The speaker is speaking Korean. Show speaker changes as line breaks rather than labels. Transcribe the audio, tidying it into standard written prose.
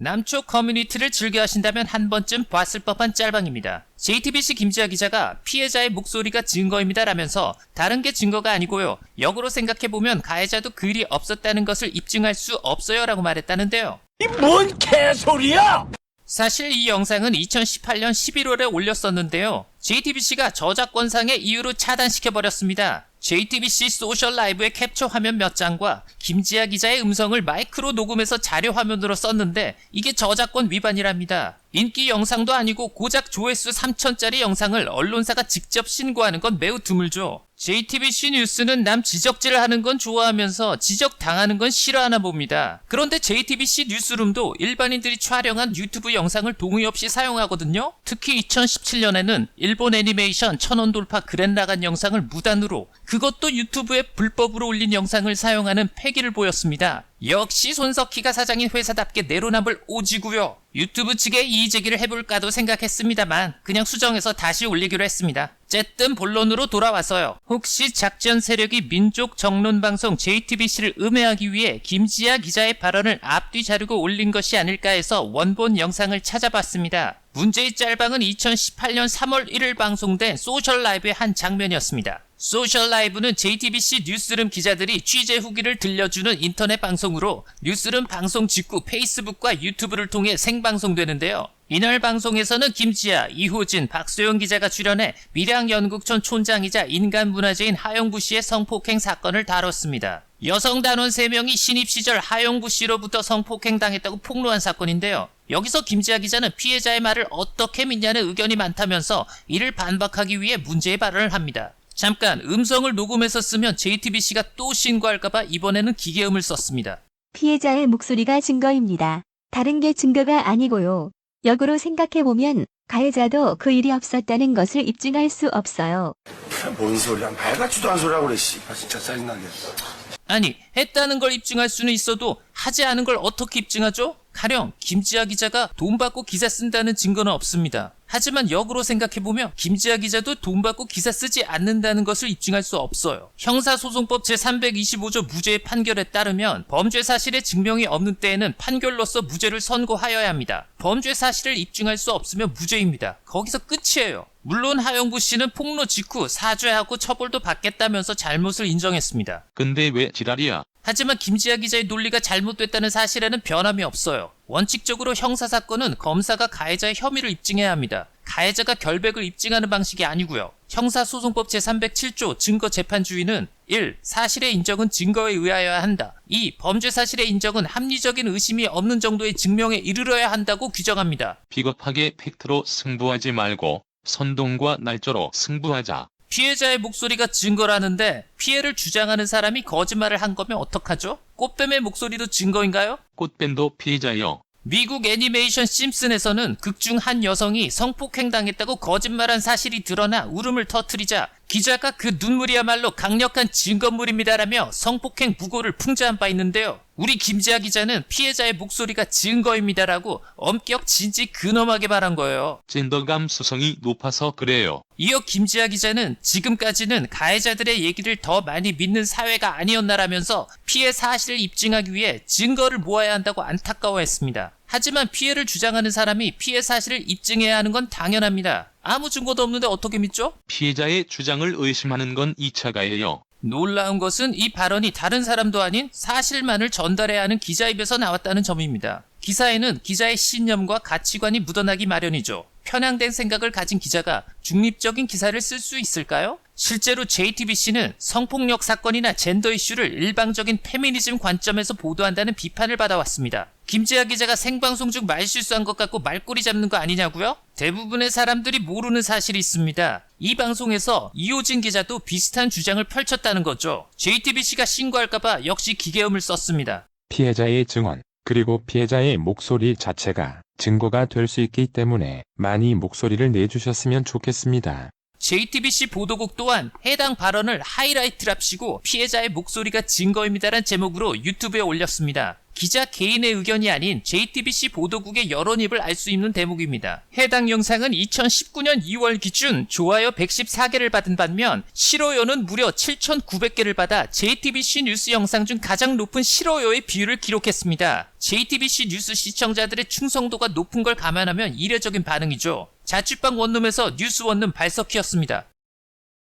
남쪽 커뮤니티를 즐겨 하신다면 한 번쯤 봤을 법한 짤방입니다. JTBC 김지아 기자가 피해자의 목소리가 증거입니다 라면서 다른 게 증거가 아니고요. 역으로 생각해보면 가해자도 그 일이 없었다는 것을 입증할 수 없어요 라고 말했다는데요.
이 뭔 개소리야!
사실 이 영상은 2018년 11월에 올렸었는데요. JTBC가 저작권상의 이유로 차단시켜버렸습니다. JTBC 소셜 라이브의 캡처 화면 몇 장과 김지아 기자의 음성을 마이크로 녹음해서 자료 화면으로 썼는데 이게 저작권 위반이랍니다. 인기 영상도 아니고 고작 조회수 3,000짜리 영상을 언론사가 직접 신고하는 건 매우 드물죠. JTBC 뉴스는 남 지적질을 하는 건 좋아하면서 지적당하는 건 싫어하나 봅니다. 그런데 JTBC 뉴스룸도 일반인들이 촬영한 유튜브 영상을 동의 없이 사용하거든요. 특히 2017년에는 일본 애니메이션 1000원 돌파 그랜라간 영상을 무단으로, 그것도 유튜브에 불법으로 올린 영상을 사용하는 패기를 보였습니다. 역시 손석희가 사장인 회사답게 내로남불 오지고요. 유튜브 측에 이의제기를 해볼까도 생각했습니다만 그냥 수정해서 다시 올리기로 했습니다. 어쨌든 본론으로 돌아와서요. 혹시 작전 세력이 민족 정론방송 JTBC를 음해하기 위해 김지아 기자의 발언을 앞뒤 자르고 올린 것이 아닐까 해서 원본 영상을 찾아봤습니다. 문제의 짤방은 2018년 3월 1일 방송된 소셜 라이브의 한 장면이었습니다. 소셜 라이브는 JTBC 뉴스룸 기자들이 취재 후기를 들려주는 인터넷 방송으로 뉴스룸 방송 직후 페이스북과 유튜브를 통해 생방송되는데요. 이날 방송에서는 김지아, 이호진, 박소영 기자가 출연해 밀양연국촌 촌장이자 인간문화재인 하영부 씨의 성폭행 사건을 다뤘습니다. 여성 단원 3명이 신입 시절 하영부 씨로부터 성폭행당했다고 폭로한 사건인데요. 여기서 김지아 기자는 피해자의 말을 어떻게 믿냐는 의견이 많다면서 이를 반박하기 위해 문제의 발언을 합니다. 잠깐 음성을 녹음해서 쓰면 JTBC가 또 신고할까봐 이번에는 기계음을 썼습니다.
피해자의 목소리가 증거입니다. 다른 게 증거가 아니고요. 역으로 생각해보면 가해자도 그 일이 없었다는 것을 입증할 수 없어요.
뭔 소리야? 말 같지도 않은 소리라고 그래, 씨. 진짜 짜증나게.
아니, 했다는 걸 입증할 수는 있어도 하지 않은 걸 어떻게 입증하죠? 가령 김지아 기자가 돈 받고 기사 쓴다는 증거는 없습니다. 하지만 역으로 생각해보면 김지아 기자도 돈 받고 기사 쓰지 않는다는 것을 입증할 수 없어요. 형사소송법 제325조 무죄의 판결에 따르면 범죄 사실의 증명이 없는 때에는 판결로서 무죄를 선고하여야 합니다. 범죄 사실을 입증할 수 없으면 무죄입니다. 거기서 끝이에요. 물론 하영부 씨는 폭로 직후 사죄하고 처벌도 받겠다면서 잘못을 인정했습니다.
근데 왜 지랄이야?
하지만 김지아 기자의 논리가 잘못됐다는 사실에는 변함이 없어요. 원칙적으로 형사사건은 검사가 가해자의 혐의를 입증해야 합니다. 가해자가 결백을 입증하는 방식이 아니고요. 형사소송법 제307조 증거재판주의는 1. 사실의 인정은 증거에 의하여야 한다. 2. 범죄 사실의 인정은 합리적인 의심이 없는 정도의 증명에 이르러야 한다고 규정합니다.
비겁하게 팩트로 승부하지 말고 선동과 날조로 승부하자.
피해자의 목소리가 증거라는데 피해를 주장하는 사람이 거짓말을 한 거면 어떡하죠? 꽃뱀의 목소리도 증거인가요?
꽃뱀도 피해자요.
미국 애니메이션 심슨에서는 극중 한 여성이 성폭행당했다고 거짓말한 사실이 드러나 울음을 터뜨리자 기자가 그 눈물이야말로 강력한 증거물입니다라며 성폭행 무고를 풍자한 바 있는데요. 우리 김지아 기자는 피해자의 목소리가 증거입니다라고 엄격 진지 근엄하게 말한 거예요.
진더감 수성이 높아서 그래요.
이어 김지아 기자는 지금까지는 가해자들의 얘기를 더 많이 믿는 사회가 아니었나라면서 피해 사실을 입증하기 위해 증거를 모아야 한다고 안타까워했습니다. 하지만 피해를 주장하는 사람이 피해 사실을 입증해야 하는 건 당연합니다. 아무 증거도 없는데 어떻게 믿죠?
피해자의 주장을 의심하는 건 2차 가해요.
놀라운 것은 이 발언이 다른 사람도 아닌 사실만을 전달해야 하는 기자 입에서 나왔다는 점입니다. 기사에는 기자의 신념과 가치관이 묻어나기 마련이죠. 편향된 생각을 가진 기자가 중립적인 기사를 쓸 수 있을까요? 실제로 JTBC는 성폭력 사건이나 젠더 이슈를 일방적인 페미니즘 관점에서 보도한다는 비판을 받아왔습니다. 김지아 기자가 생방송 중 말실수한 것 같고 말꼬리 잡는 거 아니냐고요? 대부분의 사람들이 모르는 사실이 있습니다. 이 방송에서 이호진 기자도 비슷한 주장을 펼쳤다는 거죠. JTBC가 신고할까봐 역시 기계음을 썼습니다.
피해자의 증언, 그리고 피해자의 목소리 자체가 증거가 될 수 있기 때문에 많이 목소리를 내주셨으면 좋겠습니다.
JTBC 보도국 또한 해당 발언을 하이라이트랍시고 피해자의 목소리가 증거입니다란 제목으로 유튜브에 올렸습니다. 기자 개인의 의견이 아닌 JTBC 보도국의 여론입을 알 수 있는 대목입니다. 해당 영상은 2019년 2월 기준 좋아요 114개를 받은 반면 싫어요는 무려 7,900개를 받아 JTBC 뉴스 영상 중 가장 높은 싫어요의 비율을 기록했습니다. JTBC 뉴스 시청자들의 충성도가 높은 걸 감안하면 이례적인 반응이죠. 자취방 원룸에서 뉴스 원룸 발석키였습니다.